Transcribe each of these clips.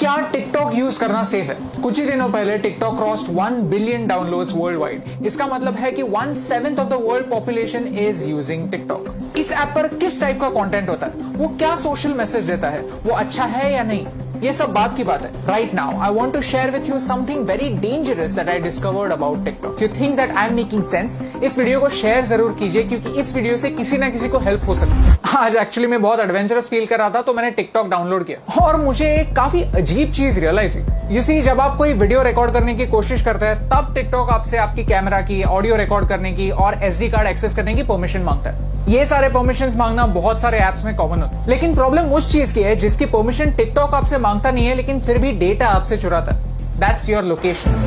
क्या TikTok use करना safe है? कुछ ही दिनों पहले TikTok crossed 1 billion downloads world wide. इसका मतलब है कि 1/7 of the world population is using TikTok. इस ऐप पर किस टाइप का कंटेंट होता है, वो क्या सोशल मैसेज देता है, वो अच्छा है या नहीं, ये सब बात की बात है। Right now I want to share with you something very dangerous that I discovered about TikTok. You think that I am making sense? इस वीडियो को शेयर जरूर कीजिए, क्योंकि इस वीडियो से किसी ना किसी को हेल्प हो सकती है। आज एक्चुअली मैं बहुत एडवेंचरस फील कर रहा था, तो मैंने टिकटॉक डाउनलोड किया और मुझे एक काफी अजीब चीज रियलाइज हुई। यू सी, जब आप कोई वीडियो रिकॉर्ड करने की कोशिश करते हैं, तब टिकटॉक आपसे आपकी कैमरा की, ऑडियो रिकॉर्ड करने की और SD कार्ड एक्सेस करने की परमिशन मांगता है। ये सारे परमिशंस मांगना बहुत सारे ऐप्स में कॉमन होता है, लेकिन प्रॉब्लम उस चीज की है जिसकी परमिशन टिकटॉक आपसे मांगता नहीं है, लेकिन फिर भी डेटा आपसे चुराता है। That's your location.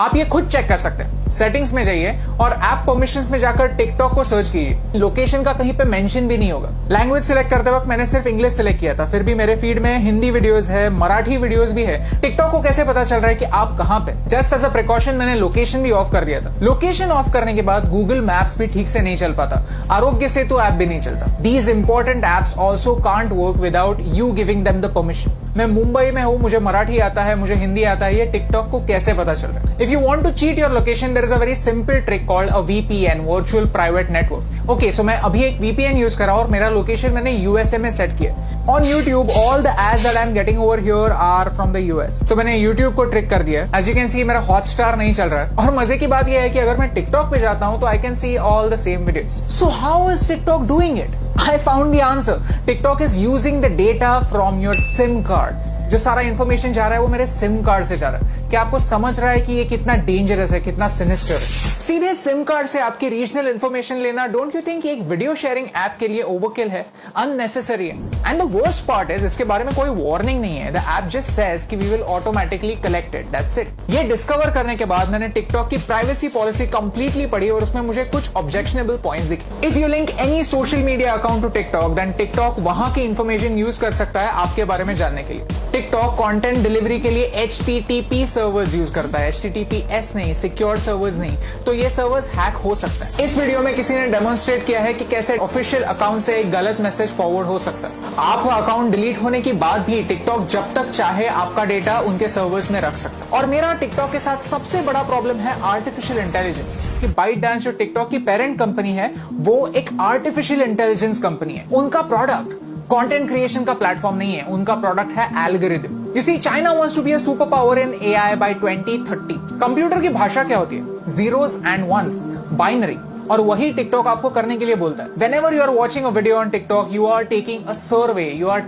आप ये खुद चेक कर सकते हैं। सेटिंग्स में जाइए और ऐप परमिशंस में जाकर टिकटॉक को सर्च कीजिए। लोकेशन का कहीं पे मेंशन भी नहीं होगा। लैंग्वेज सिलेक्ट करते वक्त मैंने सिर्फ इंग्लिश सिलेक्ट किया था, फिर भी मेरे फीड में हिंदी वीडियोस है, मराठी वीडियोस भी है। टिकटॉक को कैसे पता चल रहा है कि आप कहां पे? जस्ट एज अ प्रिकॉशन मैंने लोकेशन भी ऑफ कर दिया था। लोकेशन ऑफ करने के बाद गूगल मैप्स भी ठीक से नहीं चल पाता, आरोग्य सेतु ऐप भी नहीं चलता। These important apps also can't work without you giving them the permission. मैं मुंबई में हूं, मुझे मराठी आता है, मुझे हिंदी आता है, ये टिकटॉक को कैसे पता चल रहा है? If you want to cheat your location, there is a very simple trick called a VPN, virtual private network. Okay, so मैं अभी एक VPN यूज कर रहा हूं और मेरा लोकेशन मैंने USA में सेट किया। On YouTube all the ads that I am getting over here are from the US। तो मैंने YouTube को ट्रिक कर दिया। एज यू कैन सी मेरा हॉटस्टार नहीं चल रहा है, और मजे की बात यह है कि अगर मैं टिकटॉक पे जाता हूं तो I can see all the same videos. So how is TikTok doing it? I found the answer. TikTok is using the data from your SIM card. जो सारा इंफॉर्मेशन जा रहा है वो मेरे सिम कार्ड से जा रहा है। क्या आपको समझ रहा है कि ये कितना डेंजरस है, कितना सिनिस्टर है? सीधे सिम कार्ड से आपकी रीजनल इंफॉर्मेशन लेना, डोंट यू थिंक एक वीडियो शेयरिंग ऐप के लिए ओवरकिल है, अननेसेसरी है? And the worst part is, इसके बारे में कोई वार्निंग नहीं है। द ऐप जस्ट सेज कि we will automatically collect it, that's it. ये डिस्कवर करने के बाद मैंने टिकटॉक की प्राइवेसी पॉलिसी कंप्लीटली पढ़ी और उसमें मुझे कुछ ऑब्जेक्शनेबल पॉइंट्स दिखे। If you link any social media account to TikTok, then TikTok वहां की इंफॉर्मेशन यूज कर सकता है आपके बारे में जानने के लिए। टिकटॉक कंटेंट डिलीवरी के लिए HTTP सर्वर्स यूज करता है, HTTPS नहीं, सिक्योर सर्वर्स नहीं। तो ये सर्वर्स हैक हो सकता है। इस वीडियो में किसी ने डेमोन्स्ट्रेट किया है कि कैसे ऑफिशियल अकाउंट से एक गलत मैसेज फॉरवर्ड हो सकता है। आपका अकाउंट डिलीट होने के बाद भी टिकटॉक जब तक चाहे आपका डेटा उनके सर्वर्स में रख सकता है। और मेरा टिकटॉक के साथ सबसे बड़ा प्रॉब्लम है आर्टिफिशियल इंटेलिजेंस। कि ByteDance जो टिकटॉक की पेरेंट कंपनी है, वो एक आर्टिफिशियल इंटेलिजेंस कंपनी है। उनका प्रोडक्ट कंटेंट क्रिएशन का प्लेटफॉर्म नहीं है, उनका प्रोडक्ट है algorithm. You see, China wants to be a superpower in AI by 2030. Computer की भाषा क्या होती है? Zeros and ones, binary. और वही टिकटॉक आपको करने के लिए बोलता है। Whenever you are watching a video on TikTok, you are taking a survey. You are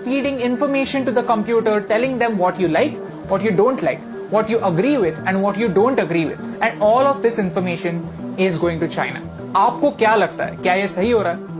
feeding information to the computer, telling them what you like, what you don't like, what you agree with, and what you don't agree with. And all of this information is going to China. आपको क्या लगता है? क्या ये सही हो रहा है?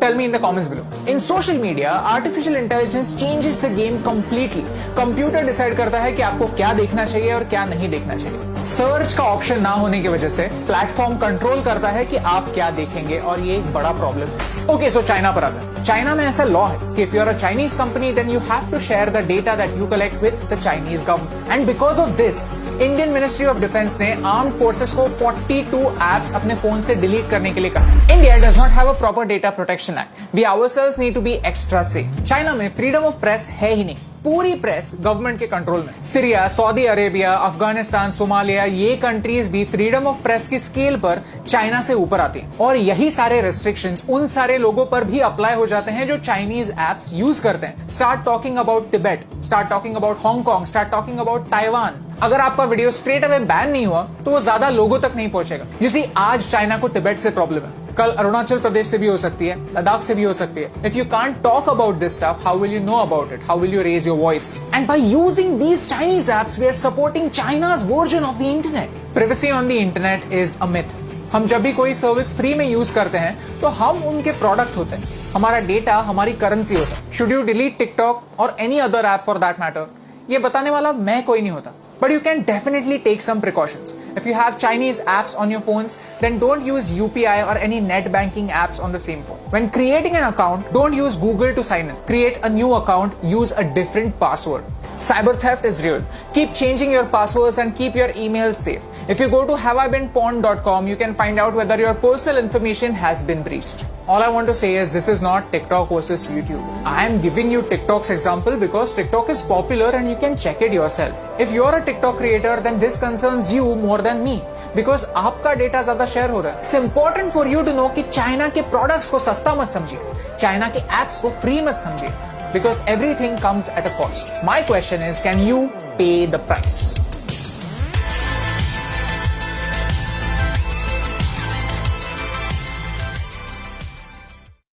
Tell me in the comments below. In social media, artificial intelligence changes the game completely. Computer decide करता है कि आपको क्या देखना चाहिए और क्या नहीं देखना चाहिए। सर्च का ऑप्शन ना होने की वजह से प्लेटफॉर्म कंट्रोल करता है कि आप क्या देखेंगे, और ये एक बड़ा प्रॉब्लम है। ओके, सो चाइना पर आता है। चाइना में ऐसा लॉ है कि if you are a Chinese company, then you have to share the data that you collect with the Chinese government. And because of this, Indian ministry of defence ने armed forces को 42 apps अपने phone से delete करने के लिए कहा। India does not have a proper data protection act. We ourselves need to be extra safe. China में freedom of press है ही नहीं। पूरी प्रेस गवर्नमेंट के कंट्रोल में। Syria, Saudi Arabia, Afghanistan, Somalia, ये कंट्रीज भी फ्रीडम ऑफ प्रेस की स्केल पर चाइना से ऊपर आती हैं। और यही सारे रेस्ट्रिक्शंस उन सारे लोगों पर भी अप्लाई हो जाते हैं जो चाइनीज एप्स यूज करते हैं। Start talking about Tibet, start talking about Hong Kong, start talking about Taiwan. अगर आपका वीडियो स्ट्रेट अवे बैन नहीं हुआ तो वो ज्यादा लोगों तक नहीं पहुंचेगा। यू सी, आज चाइना को तिब्बत से प्रॉब्लम है, कल अरुणाचल प्रदेश से भी हो सकती है, लद्दाख से भी हो सकती है। If you can't talk about this stuff, how will you know about it? How will you raise your voice? And by using these Chinese apps, we are supporting China's version of the internet. Privacy on the internet is a myth. हम जब भी कोई service free में use करते हैं तो हम उनके प्रोडक्ट होते हैं, हमारा डेटा हमारी करेंसी होता है। शुड यू डिलीट टिकटॉक और any other app for that matter? ये बताने वाला मैं कोई नहीं होता। But you can definitely take some precautions. If you have Chinese apps on your phones, then don't use UPI or any net banking apps on the same phone. When creating an account, don't use Google to sign in. Create a new account, use a different password. Cyber theft is real. Keep changing your passwords and keep your emails safe. If you go to haveibeenpawned.com, you can find out whether your personal information has been breached. All I want to say is this is not TikTok versus YouTube. I am giving you TikTok's example because TikTok is popular and you can check it yourself. If you are a TikTok creator, then this concerns you more than me because आपका data ज्यादा share हो रहा है. It's important for you to know कि China के products को सस्ता मत समझिए, चाइना के एप्स को फ्री मत समझिए, because everything comes at a cost. My question is, can you pay the price?